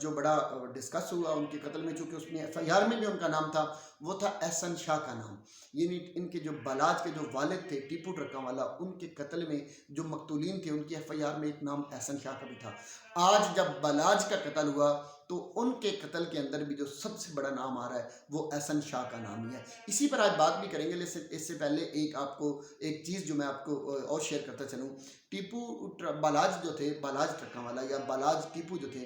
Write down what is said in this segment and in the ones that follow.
جو بڑا ڈسکس ہوا ان کے قتل میں، چونکہ اس میں FIR میں بھی ان کا نام تھا، وہ تھا احسن شاہ کا نام. یعنی ان کے جو بالاج کے جو والد تھے ٹیپو ٹرکا والا، ان کے قتل میں جو مقتولین تھے ان کی FIR میں ایک نام احسن شاہ کا بھی تھا. آج جب بالاج کا قتل ہوا تو ان کے قتل کے اندر بھی جو سب سے بڑا نام آ رہا ہے وہ احسن شاہ کا نام ہی ہے. اسی پر آج بات بھی کریں گے، لیکن اس سے پہلے آپ کو ایک چیز جو میں آپ کو اور شیئر کرتا چلوں. بالاج جو تھے، بالاج ٹرکا والا یا بالاج ٹیپو جو تھے،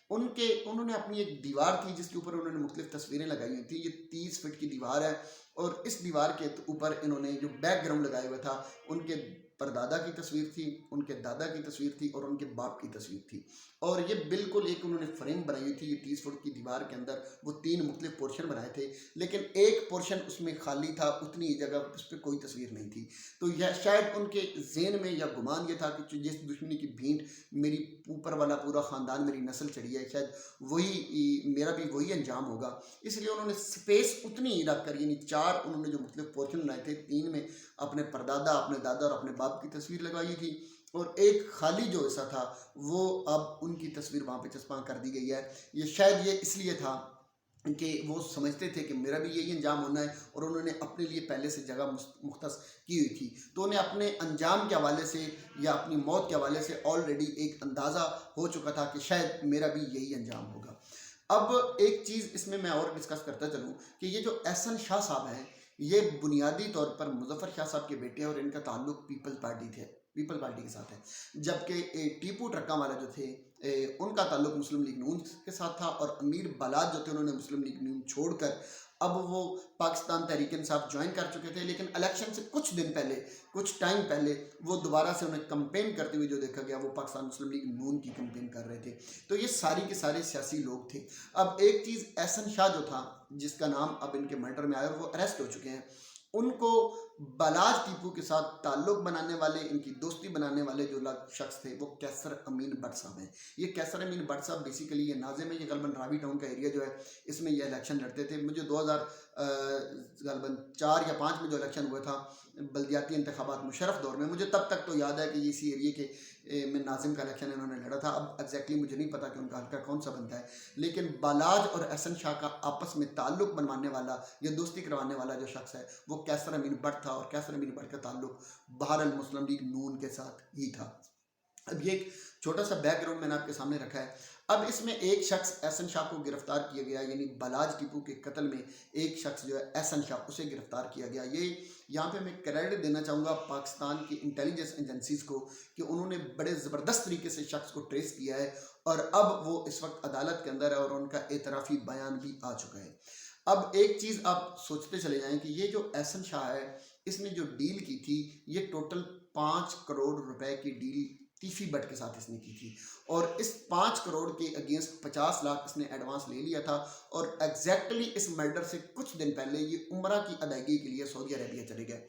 انہوں نے اپنی ایک دیوار تھی جس کے اوپر انہوں نے مختلف تصویریں لگائی ہوئی تھیں. یہ 30 فٹ کی دیوار ہے اور اس دیوار کے اوپر انہوں نے جو بیک گراؤنڈ لگایا ہوا تھا، ان کے پردادا کی تصویر تھی، ان کے دادا کی تصویر تھی اور ان کے باپ کی تصویر تھی. اور یہ بالکل ایک انہوں نے فریم بنائی ہوئی تھی. یہ 30 فٹ کی دیوار کے اندر وہ 3 مختلف پورشن بنائے تھے، لیکن ایک پورشن اس میں خالی تھا، اتنی جگہ اس پہ کوئی تصویر نہیں تھی. تو یہ شاید ان کے ذہن میں یا گمان یہ تھا کہ جس دشمنی کی بھینٹ میری اوپر والا پورا خاندان، میری نسل چڑھی ہے، شاید وہی میرا بھی وہی انجام ہوگا. اس لیے انہوں نے سپیس اتنی ہی رکھ کر، یعنی 4 انہوں نے جو مختلف پورشن بنائے تھے، 3 میں اپنے پردادا، اپنے دادا اور اپنے باپ کی تصویر لگائی تھی، اور ایک خالی جو حصہ تھا وہ اب ان کی تصویر وہاں پہ چسپاں کر دی گئی ہے. یہ اس لیے تھا کہ وہ سمجھتے تھے کہ میرا بھی یہی انجام ہونا ہے، اور انہوں نے اپنے لیے پہلے سے جگہ مختص کی ہوئی تھی. تو انہیں اپنے انجام کے حوالے سے یا اپنی موت کے حوالے سے آلریڈی ایک اندازہ ہو چکا تھا کہ شاید میرا بھی یہی انجام ہوگا. اب ایک چیز اس میں اور ڈسکس کرتا چلوں کہ یہ جو احسن شاہ صاحب ہیں، یہ بنیادی طور پر مظفر شاہ صاحب کے بیٹے ہیں اور ان کا تعلق پیپل پارٹی کے ساتھ ہے. جبکہ ٹیپو ٹرکا والا جو تھے ان کا تعلق مسلم لیگ نون کے ساتھ تھا، اور امیر بالاج جو تھے انہوں نے مسلم لیگ نون چھوڑ کر اب وہ پاکستان تحریک انصاف جوائن کر چکے تھے. لیکن الیکشن سے کچھ ٹائم پہلے وہ دوبارہ سے انہیں کمپین کرتے ہوئے جو دیکھا گیا وہ پاکستان مسلم لیگ نون کی کمپین کر رہے تھے. تو یہ ساری کے سارے سیاسی لوگ تھے. اب ایک چیز، احسن شاہ جو تھا جس کا نام اب ان کے مرڈر میں آیا اور وہ اریسٹ ہو چکے ہیں، ان کو بالاج ٹیپو کے ساتھ تعلق بنانے والے، ان کی دوستی بنانے والے جو شخص تھے وہ کیسر امین بٹ صاحب ہیں. یہ کیسر امین بٹ صاحب بیسیکلی یہ ناظم ہے، یہ غالباً راوی ٹاؤن کا ایریا جو ہے اس میں یہ الیکشن لڑتے تھے. مجھے 2004 یا 2005 میں جو الیکشن ہوا تھا بلدیاتی انتخابات مشرف دور میں، مجھے تب تک تو یاد ہے کہ یہ اسی ایریے کے میں ناظم کا الیکشن انہوں نے لڑا تھا. اب ایگزیکٹلی مجھے نہیں پتا کہ ان کا حلقہ کون سا بنتا ہے، لیکن بالاج اور احسن شاہ کا آپس میں تعلق بنوانے والا یا دوستی کروانے والا جو شخص ہے وہ کیسر امین بٹ تھا، اور کیسر امین بٹ کا تعلق بہرحال مسلم لیگ نون کے ساتھ ہی تھا. اب یہ ایک چھوٹا سا بیک گراؤنڈ میں نے آپ کے سامنے رکھا ہے. اب اس میں ایک شخص احسن شاہ کو گرفتار کیا گیا، یعنی بالاج ٹیپو کے قتل میں ایک شخص جو ہے احسن شاہ، اسے گرفتار کیا گیا. یہاں پہ میں کریڈٹ دینا چاہوں گا پاکستان کی انٹیلیجنس ایجنسیز کو کہ انہوں نے بڑے زبردست طریقے سے شخص کو ٹریس کیا ہے، اور اب وہ اس وقت عدالت کے اندر ہے اور ان کا اعترافی بیان بھی آ چکا ہے. اب ایک چیز آپ سوچتے چلے جائیں کہ یہ جو احسن شاہ ہے، اس نے جو ڈیل کی تھی یہ ٹوٹل 5 کروڑ روپے کی ڈیل تیفی بٹ کے ساتھ اس نے کی تھی، اور اس 5 کروڑ کے اگینسٹ 50 لاکھ اس نے ایڈوانس لے لیا تھا. اور ایگزیکٹلی اس مرڈر سے کچھ دن پہلے یہ عمرہ کی ادائیگی کے لیے سعودی عربیہ چلے گئے.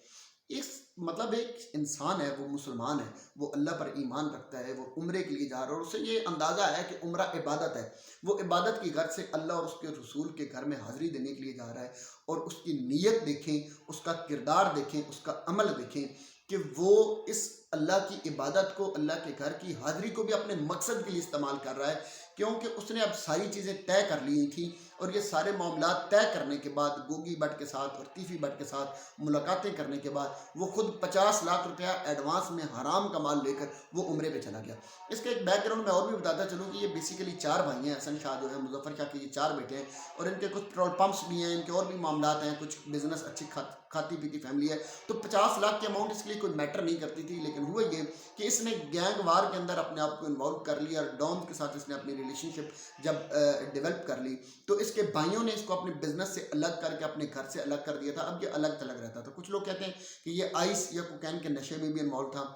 مطلب ایک انسان ہے، وہ مسلمان ہے، وہ اللہ پر ایمان رکھتا ہے، وہ عمرے کے لیے جا رہا ہے، اور اسے یہ اندازہ ہے کہ عمرہ عبادت ہے. وہ عبادت کی غرض سے اللہ اور اس کے رسول کے گھر میں حاضری دینے کے لیے جا رہا ہے، اور اس کی نیت دیکھیں، اس کا کردار دیکھیں، اس کا عمل دیکھیں کہ وہ اس اللہ کی عبادت کو، اللہ کے گھر کی حاضری کو بھی اپنے مقصد کے لیے استعمال کر رہا ہے. کیونکہ اس نے اب ساری چیزیں طے کر لی تھیں، اور یہ سارے معاملات طے کرنے کے بعد گوگی بٹ کے ساتھ اور تیفی بٹ کے ساتھ ملاقاتیں کرنے کے بعد وہ خود 50 لاکھ روپیہ ایڈوانس میں حرام کا مال لے کر وہ عمرے پہ چلا گیا. اس کے ایک بیک گراؤنڈ میں اور بھی بتاتا چلوں کہ یہ بیسیکلی 4 بھائی ہیں. احسن شاہ جو ہے، مظفر شاہ کے یہ 4 بیٹے ہیں، اور ان کے کچھ پیٹرول پمپس بھی ہیں، ان کے اور بھی معاملات ہیں، کچھ بزنس اچھی کھاتی پیتی فیملی ہے. تو 50 لاکھ کی اماؤنٹ اس کے لیے کوئی میٹر نہیں کرتی تھی، لیکن ہوا یہ کہ اس نے گینگ وار کے اندر اپنے آپ کو انوالو کر لیا، اور ڈان کے ساتھ اس نے اپنی ریلیشن شپ جب ڈیولپ کر لی تو اس کے بھائیوں نے اس کو اپنے بزنس سے الگ کر کے اپنے گھر سے الگ کر دیا تھا. اب یہ الگ تھلگ رہتا تھا. کچھ لوگ کہتے ہیں کہ یہ آئس یا کوکین کے نشے میں بھی انوالو تھا،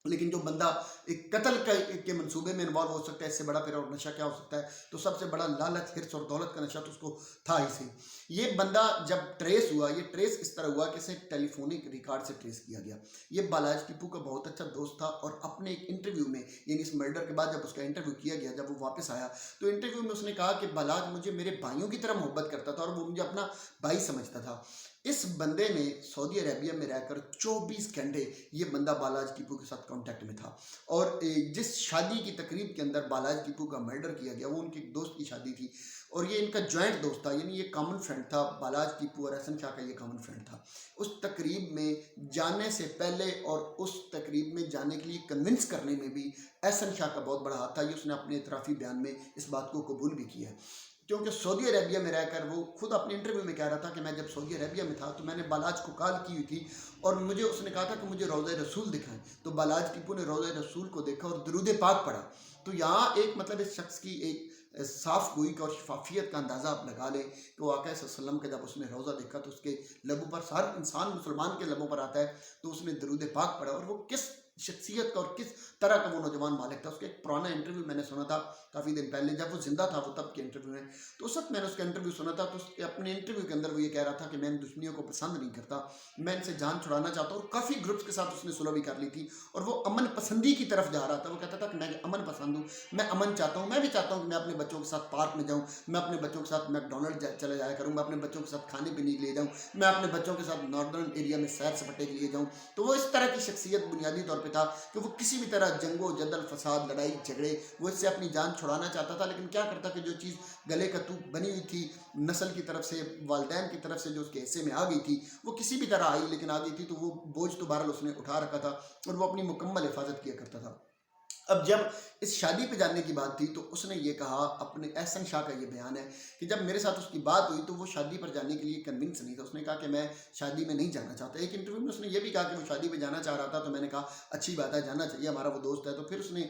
لیکن جو بندہ ایک قتل کے منصوبے میں انوالو ہو سکتا ہے، اس سے بڑا پھر اور نشہ کیا ہو سکتا ہے؟ تو سب سے بڑا لالچ، حرص اور دولت کا نشہ تو اس کو تھا ہی سے. یہ بندہ جب ٹریس ہوا، یہ ٹریس اس طرح ہوا کہ اسے ٹیلی فونک ریکارڈ سے ٹریس کیا گیا. یہ بالاج ٹیپو کا بہت اچھا دوست تھا، اور اپنے ایک انٹرویو میں، یعنی اس مرڈر کے بعد جب اس کا انٹرویو کیا گیا، جب وہ واپس آیا تو انٹرویو میں اس نے کہا کہ بالاج مجھے میرے بھائیوں کی طرح محبت کرتا تھا، اور وہ مجھے اپنا بھائی سمجھتا تھا. اس بندے نے سعودی عربیہ میں رہ کر 24 گھنٹے یہ بندہ بالاج ٹیپو کے ساتھ کانٹیکٹ میں تھا، اور جس شادی کی تقریب کے اندر بالاج ٹیپو کا مرڈر کیا گیا وہ ان کے ایک دوست کی شادی تھی، اور یہ ان کا جوائنٹ دوست تھا، یعنی یہ کامن فرینڈ تھا، بالاج ٹیپو اور احسن شاہ کا یہ کامن فرینڈ تھا۔ اس تقریب میں جانے سے پہلے اور اس تقریب میں جانے کے لیے کنونس کرنے میں بھی احسن شاہ کا بہت بڑا ہاتھ تھا، یہ اس نے اپنے اعترافی بیان میں اس بات کو قبول بھی کیا ہے، کیونکہ سعودی عربیہ میں رہ کر وہ خود اپنے انٹرویو میں کہہ رہا تھا کہ میں جب سعودی عربیہ میں تھا تو میں نے بالاج کو کال کی ہوئی تھی، اور مجھے اس نے کہا تھا کہ مجھے روضہ رسول دکھائیں، تو بالاج ٹیپو نے روضہ رسول کو دیکھا اور درود پاک پڑھا۔ تو یہاں ایک مطلب اس شخص کی ایک صاف گوئی کا اور شفافیت کا اندازہ آپ لگا لیں کہ وہ آقا صلی اللہ علیہ وسلم کا جب اس نے روضہ دیکھا تو اس کے لبوں پر، ہر انسان مسلمان کے لبوں پر آتا ہے، تو اس نے درود پاک پڑھا، اور وہ کس شخصیت کا اور کس طرح کا وہ نوجوان مالک تھا۔ اس کا ایک پرانا انٹرویو میں نے سنا تھا کافی دن پہلے، جب وہ زندہ تھا، وہ تب کے انٹرویو میں، تو اس وقت میں نے اس کا انٹرویو سنا تھا، تو اس کے اپنے انٹرویو کے اندر وہ یہ کہہ رہا تھا کہ میں ان دشمنیوں کو پسند نہیں کرتا، میں ان سے جان چھڑانا چاہتا ہوں، اور کافی گروپس کے ساتھ اس نے صلح بھی کر لی تھی، اور وہ امن پسندی کی طرف جا رہا تھا۔ وہ کہتا تھا کہ میں امن پسند ہوں، میں امن چاہتا ہوں، میں بھی چاہتا ہوں کہ میں اپنے بچوں کے ساتھ پارک میں جاؤں، میں اپنے بچوں کے ساتھ میک ڈونلڈ چلے جایا کروں، میں اپنے بچوں کے ساتھ کھانے پینے کے لیے جاؤں، میں اپنے بچوں کے ساتھ ناردرن ایریا میں سیر سپاٹے کے لیے جاؤں۔ تو وہ اس طرح کی شخصیت بنیادی طور پہ تھا کہ وہ کسی بھی طرح جنگ و جدل، فساد، لڑائی جھگڑے، وہ اس سے اپنی جان چھڑانا چاہتا تھا، لیکن کیا کرتا کہ جو چیز گلے کا توپ بنی ہوئی تھی نسل کی طرف سے، والدین کی طرف سے جو اس کے حصے میں آ گئی تھی، وہ کسی بھی طرح آئی لیکن آ گئی تھی، تو وہ بوجھ تو بہرحال اس نے اٹھا رکھا تھا، اور وہ اپنی مکمل حفاظت کیا کرتا تھا۔ اب جب اس شادی پہ جانے کی بات تھی تو اس نے یہ کہا، اپنے احسن شاہ کا یہ بیان ہے کہ جب میرے ساتھ اس کی بات ہوئی تو وہ شادی پر جانے کے لیے کنونس نہیں تھا، اس نے کہا کہ میں شادی میں نہیں جانا چاہتا۔ ایک انٹرویو میں اس نے یہ بھی کہا کہ وہ شادی پہ جانا چاہ رہا تھا، تو میں نے کہا اچھی بات ہے، جانا چاہیے، ہمارا وہ دوست ہے۔ تو پھر اس نے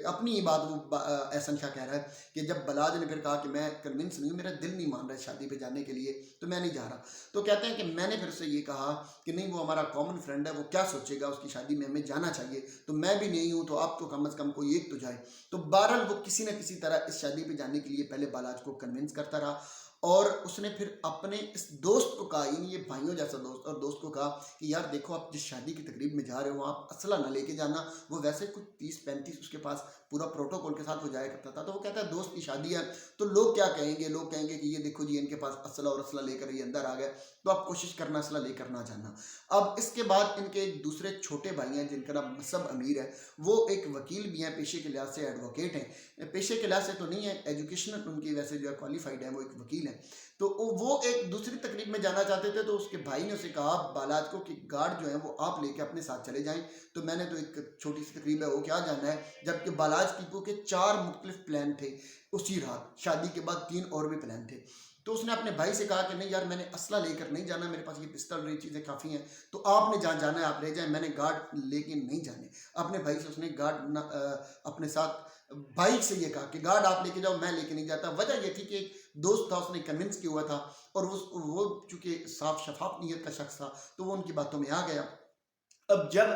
اپنی ہی بات، وہ احسن شاہ کہہ رہا ہے کہ جب بالاج نے پھر کہا کہ میں کنونس نہیں ہوں، میرا دل نہیں مان رہا ہے شادی پہ جانے کے لیے، تو میں نہیں جا رہا، تو کہتے ہیں کہ میں نے پھر سے یہ کہا کہ نہیں، وہ ہمارا کامن فرینڈ ہے، وہ کیا سوچے گا، اس کی شادی میں ہمیں جانا چاہیے، تو میں بھی نہیں ہوں، تو آپ تو کم از کم کوئی ایک تو جائے۔ تو بہرحال وہ کسی نہ کسی طرح اس شادی پہ جانے کے لیے پہلے بالاج کو کنونس کرتا رہا، اور اس نے پھر اپنے اس دوست کو کہا، یعنی یہ بھائیوں جیسا دوست، اور دوست کو کہا کہ یار دیکھو، آپ جس شادی کی تقریب میں جا رہے ہو آپ اسلحہ نہ لے کے جانا۔ وہ ویسے کچھ 30-35 اس کے پاس پورا پروٹوکول کے ساتھ وہ جایا کرتا تھا، تو وہ کہتا ہے دوست کی شادی ہے تو لوگ کیا کہیں گے، لوگ کہیں گے کہ یہ دیکھو جی ان کے پاس اسلحہ اور اسلحہ لے کر یہ اندر آ گئے، تو آپ کوشش کرنا اسلحہ لے کر نہ جانا۔ اب اس کے بعد ان کے ایک دوسرے چھوٹے بھائی ہیں جن کا نام مصعب امیر ہے، وہ ایک وکیل بھی ہیں، پیشے کے لحاظ سے ایڈوکیٹ ہیں، پیشے کے لحاظ سے تو نہیں ہے، ایجوکیشنل ان کی ویسے جو ہے کوالیفائڈ ہیں، وہ ایک وکیل ہیں۔ تو وہ ایک دوسری تقریب میں جانا چاہتے تھے، تو اس کے بھائی نے اسے کہا بالاج کو کہ گارڈ جو ہیں وہ آپ لے کے اپنے ساتھ چلے جائیں، تو میں نے تو ایک چھوٹی سی تقریب ہے وہ کیا جانا ہے، جبکہ بالاج ٹیپو کے 4 مختلف پلان تھے اسی رات، شادی کے بعد 3 اور بھی پلان تھے۔ تو اس نے اپنے بھائی سے کہا کہ نہیں یار، میں نے اسلحہ لے کر نہیں جانا، میرے پاس یہ پستل اور یہ چیزیں کافی ہیں، تو آپ نے جہاں جانا ہے آپ لے جائیں، میں نے گارڈ لے کے نہیں جانے۔ اپنے بھائی سے اس نے گارڈ اپنے ساتھ بائک سے یہ کہا کہ گارڈ آپ لے کے جاؤ، میں لے کے نہیں جاتا۔ وجہ یہ تھی کہ ایک دوست تھا، اس نے کنونس کیا ہوا تھا، اور وہ چونکہ صاف شفاف نیت کا شخص تھا، تو وہ ان کی باتوں میں آ گیا۔ اب جب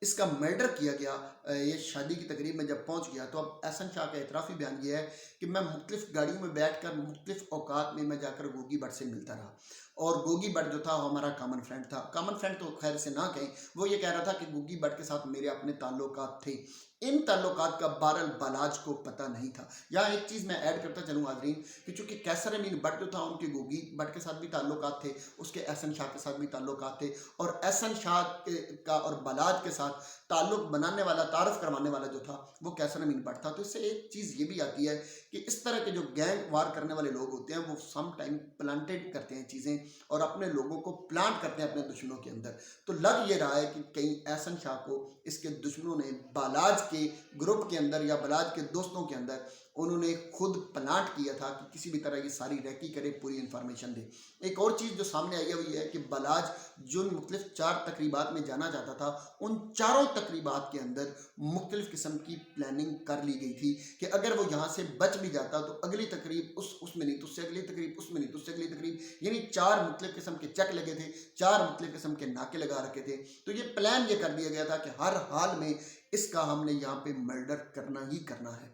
اس کا مرڈر کیا گیا، یہ شادی کی تقریب میں جب پہنچ گیا، تو اب احسن شاہ کا اعترافی بیان یہ ہے کہ میں مختلف گاڑیوں میں بیٹھ کر مختلف اوقات میں جا کر گوگی بٹ سے ملتا رہا، اور گوگی بٹ جو تھا وہ ہمارا کامن فرینڈ تھا۔ کامن فرینڈ تو خیر سے نہ کہیں، وہ یہ کہہ رہا تھا کہ گوگی بٹ کے ساتھ میرے اپنے تعلقات تھے، ان تعلقات کا بہرحال بالاج کو پتہ نہیں تھا۔ یہاں ایک چیز میں ایڈ کرتا چلوں حاضرین، کہ چونکہ کیسر امین بٹ جو تھا ان کے گوگی بٹ کے ساتھ بھی تعلقات تھے، اس کے احسن شاہ کے ساتھ بھی تعلقات تھے، اور احسن شاہ کا اور بالاج کے ساتھ تعلق بنانے والا، تعارف کروانے والا جو تھا وہ کیسر امین بٹ تھا۔ تو اس سے ایک چیز یہ بھی آتی ہے کہ اس طرح کے جو گینگ وار کرنے والے لوگ ہوتے ہیں وہ سم ٹائم پلانٹیڈ کرتے ہیں چیزیں، اور اپنے لوگوں کو پلانٹ کرتے ہیں اپنے دشمنوں کے اندر۔ تو لگ یہ رہا ہے کہ کہیں احسن شاہ کو اس کے دشمنوں نے بالاج کے گروپ کے اندر یا بالاج کے دوستوں کے اندر انہوں نے خود پلانٹ کیا تھا کہ کسی بھی طرح یہ ساری ریکی کرے، پوری انفارمیشن دے۔ ایک اور چیز جو سامنے آئی ہوئی ہے کہ بالاج جو مختلف 4 تقریبات میں جانا چاہتا تھا، ان چاروں تقریبات کے اندر مختلف قسم کی پلاننگ کر لی گئی تھی کہ اگر وہ یہاں سے بچ بھی جاتا تو اگلی تقریب اس میں نہیں، تو اس سے اگلی تقریب اس میں نہیں، تو اس سے اگلی تقریب، یعنی 4 مختلف قسم کے چک لگے تھے، 4 مختلف قسم کے ناکے لگا رکھے تھے۔ تو یہ پلان یہ کر دیا گیا تھا کہ ہر حال میں اس کا ہم نے یہاں پہ مرڈر کرنا ہی کرنا ہے۔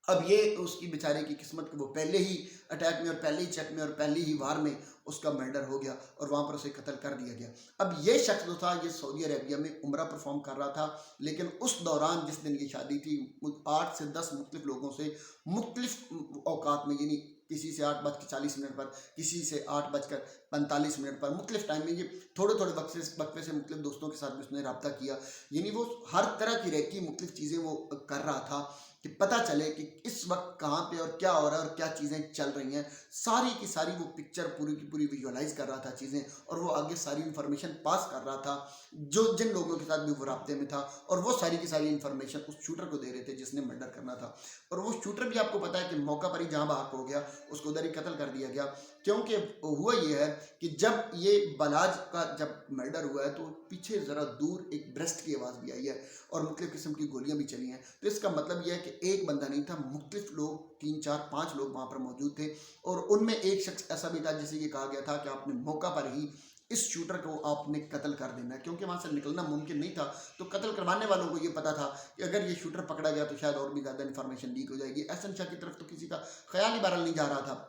اب یہ اس کی بیچارے کی قسمت کہ وہ پہلے ہی اٹیک میں اور پہلے ہی چیک میں اور پہلی ہی وار میں اس کا مرڈر ہو گیا، اور وہاں پر اسے قتل کر دیا گیا۔ اب یہ شخص جو تھا یہ سعودی عربیہ میں عمرہ پرفارم کر رہا تھا، لیکن اس دوران جس دن یہ شادی تھی 8 سے 10 مختلف لوگوں سے مختلف اوقات میں، یعنی کسی سے 8:40 پر، کسی سے 8:45 پر، مختلف ٹائم میں یہ تھوڑے تھوڑے وقفے سے مختلف دوستوں کے ساتھ بھی اس نے رابطہ کیا. یعنی وہ ہر طرح کی ریکی مختلف چیزیں وہ کر رہا تھا کہ پتہ چلے کہ اس وقت کہاں پہ اور کیا ہو رہا ہے اور کیا چیزیں چل رہی ہیں. ساری کی ساری وہ پکچر پوری کی پوری ویژولائز کر رہا تھا چیزیں، اور وہ آگے ساری انفارمیشن پاس کر رہا تھا جن لوگوں کے ساتھ بھی وہ رابطے میں تھا، اور وہ ساری کی ساری انفارمیشن اس شوٹر کو دے رہے تھے جس نے مرڈر کرنا تھا. اور وہ شوٹر بھی آپ کو پتا ہے کہ موقع پر ہی جہاں بحق ہو گیا، اس کو ادھر ہی قتل کر دیا گیا. کیونکہ ہوا یہ ہے کہ جب یہ بلاج کا جب مرڈر ہوا ہے تو پیچھے ذرا دور ایک بریسٹ کی آواز بھی آئی ہے اور مختلف قسم کی گولیاں بھی چلی ہیں. تو اس کا مطلب یہ ہے کہ ایک بندہ نہیں تھا، مختلف لوگ 3 4 5 لوگ وہاں پر موجود تھے، اور ان میں ایک شخص ایسا بھی تھا جسے یہ کہا گیا تھا کہ آپ نے موقع پر ہی اس شوٹر کو آپ نے قتل کر دینا ہے، کیونکہ وہاں سے نکلنا ممکن نہیں تھا. تو قتل کروانے والوں کو یہ پتا تھا کہ اگر یہ شوٹر پکڑا گیا تو شاید اور بھی زیادہ انفارمیشن لیک ہو جائے گی. احسن شاہ کی طرف تو کسی کا خیال ہی بہرحال نہیں جا رہا تھا.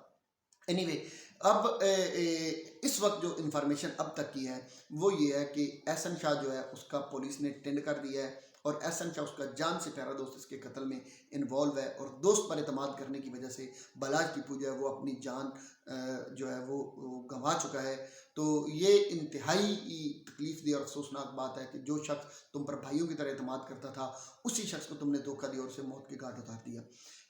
اینی وے، اب اس وقت جو انفارمیشن اب تک کی ہے وہ یہ ہے کہ احسن شاہ جو ہے اس کا پولیس نے ٹینڈ کر دیا ہے، اور احسن شاہ اس کا جان سے پیارا دوست اس کے قتل میں انوالو ہے، اور دوست پر اعتماد کرنے کی وجہ سے بلاج ٹیپو جو ہے وہ اپنی جان جو ہے وہ گنوا چکا ہے. تو یہ انتہائی تکلیف دہ اور افسوسناک بات ہے کہ جو شخص تم پر بھائیوں کی طرح اعتماد کرتا تھا اسی شخص کو تم نے دھوکہ دیا اور اسے موت کے گھاٹ اتار دیا.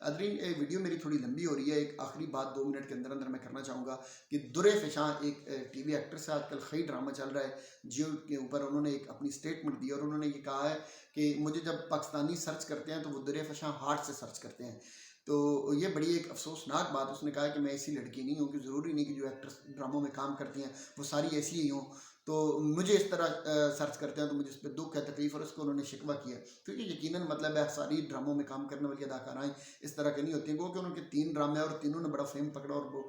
ناظرین، ویڈیو میری تھوڑی لمبی ہو رہی ہے، ایک آخری بات 2 منٹ کے اندر اندر میں کرنا چاہوں گا کہ درِ فشاں ایک ٹی وی ایکٹر سے آج کل خی ڈرامہ چل رہا ہے جیو کے اوپر. انہوں نے ایک اپنی سٹیٹمنٹ دی اور انہوں نے یہ کہا ہے کہ مجھے جب پاکستانی سرچ کرتے ہیں تو وہ درِ فشاں ہارٹ سے سرچ کرتے ہیں. تو یہ بڑی ایک افسوسناک بات. اس نے کہا کہ میں ایسی لڑکی نہیں ہوں، کہ ضروری نہیں کہ جو ایکٹرس ڈراموں میں کام کرتی ہیں وہ ساری ایسی ہی ہوں، تو مجھے اس طرح سرچ کرتے ہیں تو مجھے اس پہ دکھ ہے، تکلیف، اور اس کو انہوں نے شکوہ کیا. کیونکہ یقیناً مطلب ہے ساری ڈراموں میں کام کرنے والی اداکارائیں اس طرح کے نہیں ہوتی ہیں. وہ کہ انہوں کے 3 ڈرامے اور تینوں نے بڑا فیم پکڑا اور وہ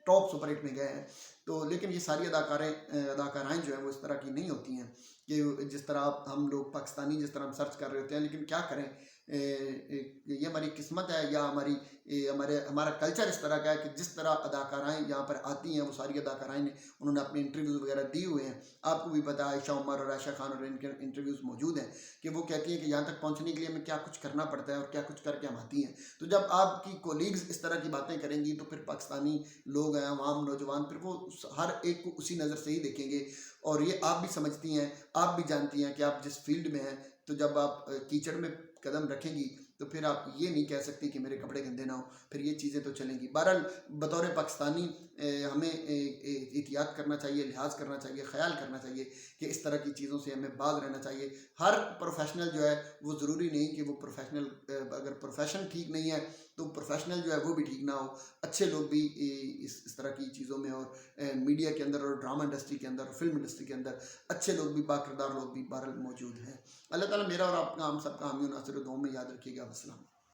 ٹاپ سپر ہٹ میں گئے ہیں. تو لیکن یہ ساری اداکارائیں جو ہیں وہ اس طرح کی نہیں ہوتی ہیں کہ جس طرح ہم لوگ پاکستانی جس طرح ہم سرچ کر رہے ہوتے ہیں. لیکن کیا کریں، یہ ہماری قسمت ہے یا ہمارا کلچر اس طرح کا ہے کہ جس طرح اداکارائیں یہاں پر آتی ہیں وہ ساری اداکارائیں نے انہوں نے اپنے انٹرویوز وغیرہ دیے ہوئے ہیں. آپ کو بھی پتا ہے عائشہ عمر اور عائشہ خان اور ان کے انٹرویوز موجود ہیں کہ وہ کہتی ہیں کہ یہاں تک پہنچنے کے لیے ہمیں کیا کچھ کرنا پڑتا ہے اور کیا کچھ کر کے ہم آتی ہیں. تو جب آپ کی کولیگز اس طرح کی باتیں کریں گی تو پھر پاکستانی لوگ ہیں، عوام، نوجوان، پھر وہ ہر ایک کو اسی نظر سے ہی دیکھیں گے. اور یہ آپ بھی سمجھتی ہیں، آپ بھی جانتی ہیں کہ آپ جس فیلڈ میں ہیں، تو جب آپ کیچڑ میں قدم رکھیں گی تو پھر آپ یہ نہیں کہہ سکتی کہ میرے کپڑے گندے نہ ہوں، پھر یہ چیزیں تو چلیں گی. بہرحال بطور پاکستانی ہمیں احتیاط کرنا چاہیے، لحاظ کرنا چاہیے، خیال کرنا چاہیے کہ اس طرح کی چیزوں سے ہمیں باز رہنا چاہیے. ہر پروفیشنل جو ہے وہ ضروری نہیں کہ وہ پروفیشنل، اگر پروفیشن ٹھیک نہیں ہے تو پروفیشنل جو ہے وہ بھی ٹھیک نہ ہو. اچھے لوگ بھی اس طرح کی چیزوں میں اور میڈیا کے اندر اور ڈرامہ انڈسٹری کے اندر اور فلم انڈسٹری کے اندر اچھے لوگ بھی، با کردار لوگ بھی بہرحال موجود ہیں. اللہ تعالیٰ میرا اور آپ کا، ہم سب کا حامی و ناصر و دعاؤں میں یاد رکھیے گا. السلام.